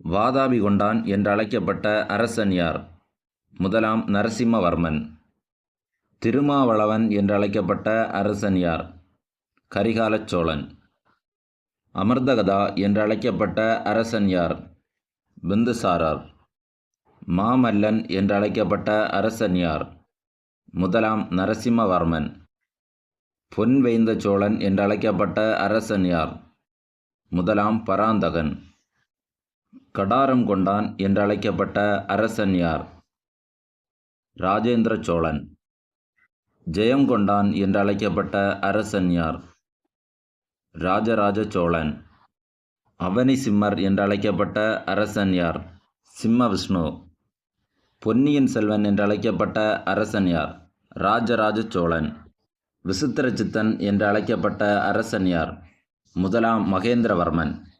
வாதாபி கொண்டான் என்றழைக்கப்பட்ட அரசன் யார்? முதலாம் நரசிம்மவர்மன். திருமாவளவன் என்றழைக்கப்பட்ட அரசன் யார்? கரிகாலச் சோழன். அமிர்தகதா என்றழைக்கப்பட்ட அரசன் யார்? பிந்துசாரர். மாமல்லன் என்றழைக்கப்பட்ட அரசன் யார்? முதலாம் நரசிம்மவர்மன். பொன் வேய்ந்த சோழன் என்றழைக்கப்பட்ட அரசன் யார்? முதலாம் பராந்தகன். கடாரம் கொண்டான் என்றழைக்கப்பட்ட அரசன் யார்? ராஜேந்திர சோழன். ஜெயங்கொண்டான் என்றழைக்கப்பட்ட அரசன் யார்? ராஜராஜ சோழன். அவனி சிம்மர் என்றழைக்கப்பட்ட அரசன் யார்? சிம்மவிஷ்ணு. பொன்னியின் செல்வன் என்றழைக்கப்பட்ட அரசன் யார்? ராஜராஜ சோழன். விசித்திர சித்தன் என்றழைக்கப்பட்ட அரசன் யார்? முதலாம் மகேந்திரவர்மன்.